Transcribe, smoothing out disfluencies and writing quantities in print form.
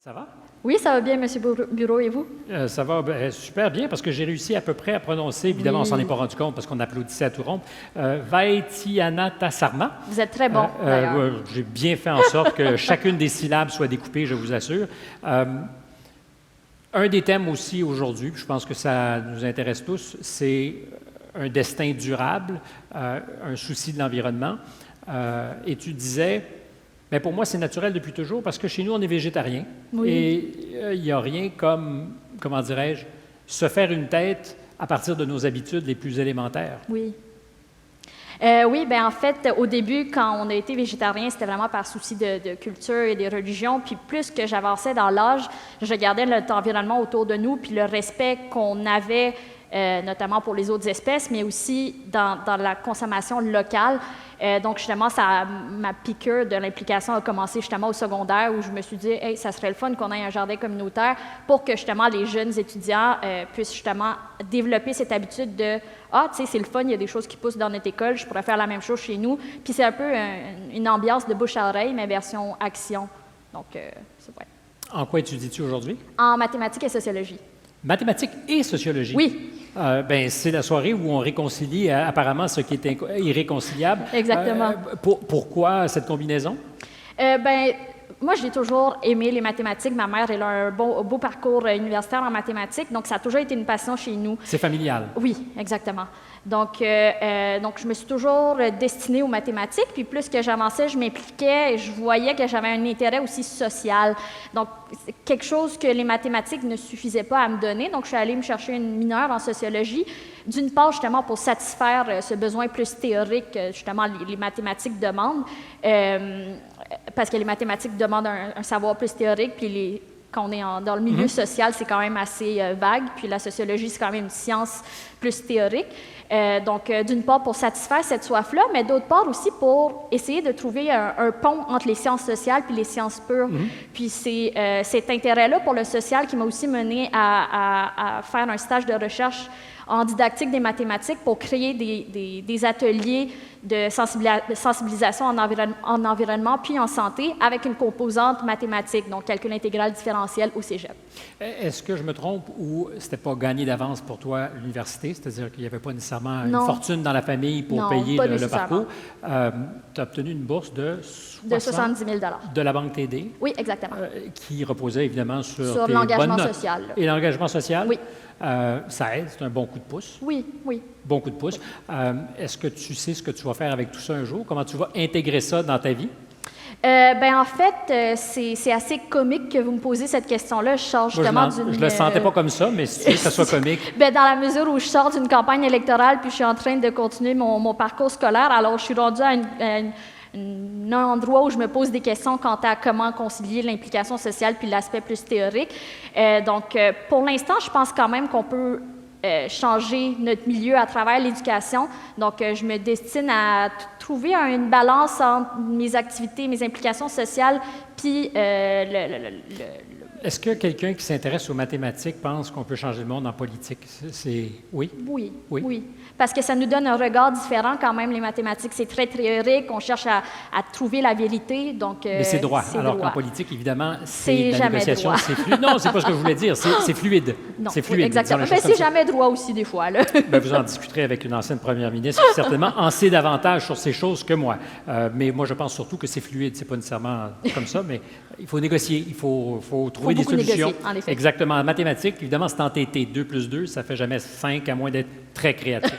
Ça va? Oui, ça va bien, Monsieur Bureau, et vous? Ça va super bien parce que j'ai réussi à peu près à prononcer, évidemment, on s'en est pas rendu compte parce qu'on applaudissait à tout rompre, Vaitianata Sarma. Vous êtes très bon, d'ailleurs. Ouais, j'ai bien fait en sorte que chacune des syllabes soit découpée, je vous assure. Un des thèmes aussi aujourd'hui, puis je pense que ça nous intéresse tous, c'est un destin durable, un souci de l'environnement. Et tu disais... Bien, pour moi, c'est naturel depuis toujours parce que chez nous, on est végétarien. Oui. Et il n'y a rien comme, comment dirais-je, se faire une tête à partir de nos habitudes les plus élémentaires. Oui. Oui, bien en fait, au début, quand on a été végétarien, c'était vraiment par souci de culture et de religion. Puis plus que j'avançais dans l'âge, je regardais l'environnement autour de nous, puis le respect qu'on avait, notamment pour les autres espèces, mais aussi dans la consommation locale. Donc, justement, ma piqûre de l'implication a commencé justement au secondaire où je me suis dit, hey, ça serait le fun qu'on ait un jardin communautaire pour que justement les jeunes étudiants puissent justement développer cette habitude de ah, tu sais, c'est le fun, il y a des choses qui poussent dans notre école, je pourrais faire la même chose chez nous. Puis c'est un peu une ambiance de bouche à oreille, mais version action. Donc, c'est vrai. En quoi étudies-tu aujourd'hui? En mathématiques et sociologie. Mathématiques et sociologie? Oui. Ben, c'est la soirée où on réconcilie apparemment ce qui est irréconciliable. Exactement. Pourquoi cette combinaison? Ben, moi, j'ai toujours aimé les mathématiques. Ma mère, elle a un beau parcours universitaire en mathématiques, donc ça a toujours été une passion chez nous. C'est familial. Oui, exactement. Donc, je me suis toujours destinée aux mathématiques, puis plus que j'avançais, je m'impliquais et je voyais que j'avais un intérêt aussi social. Donc, c'est quelque chose que les mathématiques ne suffisaient pas à me donner. Donc, je suis allée me chercher une mineure en sociologie, d'une part, justement, pour satisfaire ce besoin plus théorique que, justement, les mathématiques demandent, parce que les mathématiques demandent un savoir plus théorique, puis quand on est dans le milieu social, c'est quand même assez vague, puis la sociologie, c'est quand même une science plus théorique. Donc, d'une part, pour satisfaire cette soif-là, mais d'autre part aussi pour essayer de trouver un pont entre les sciences sociales puis les sciences pures. Puis c'est cet intérêt-là pour le social qui m'a aussi mené à faire un stage de recherche en didactique des mathématiques pour créer des ateliers de sensibilisation en environnement puis en santé avec une composante mathématique, donc calcul intégral différentiel au cégep. Est-ce que je me trompe ou c'était pas gagné d'avance pour toi l'université, c'est-à-dire qu'il n'y avait pas nécessairement Non. une fortune dans la famille pour payer le parcours? Tu as obtenu une bourse de 70 000 de la Banque TD. Oui, exactement. Qui reposait évidemment sur tes l'engagement bonnes notes. social. Et l'engagement social? Oui. Ça aide, c'est un bon coup de pouce. Oui, oui. Bon coup de pouce. Est-ce que tu sais ce que tu vas faire avec tout ça un jour? Comment tu vas intégrer ça dans ta vie? Ben en fait, c'est assez comique que vous me posez cette question-là. Je sors justement d'une... Je le sentais pas comme ça, mais si tu veux que ça soit comique. Ben, dans la mesure où je sors d'une campagne électorale puis je suis en train de continuer mon parcours scolaire, alors je suis rendue à un endroit où je me pose des questions quant à comment concilier l'implication sociale puis l'aspect plus théorique. Donc, pour l'instant, je pense quand même qu'on peut changer notre milieu à travers l'éducation. Donc, je me destine à trouver une balance entre mes activités, mes implications sociales, puis Est-ce que quelqu'un qui s'intéresse aux mathématiques pense qu'on peut changer le monde en politique? Oui? Oui, oui. Parce que ça nous donne un regard différent quand même, les mathématiques. C'est très théorique, on cherche à trouver la vérité, donc mais c'est droit. Alors qu'en politique, évidemment, c'est la négociation. Non, c'est pas ce que je voulais dire, c'est fluide. Non, c'est fluide. Oui, exactement. Mais c'est jamais droit aussi, des fois. Là. Ben, vous en discuterez avec une ancienne première ministre qui, certainement, en sait davantage sur ces choses que moi. Mais moi, je pense surtout que c'est fluide. C'est pas nécessairement comme ça, mais il faut négocier, il faut trouver des solutions. Négocier, en effet. Exactement. En mathématiques, évidemment, c'est en TT. 2 plus 2, ça fait jamais 5, à moins d'être très créatif.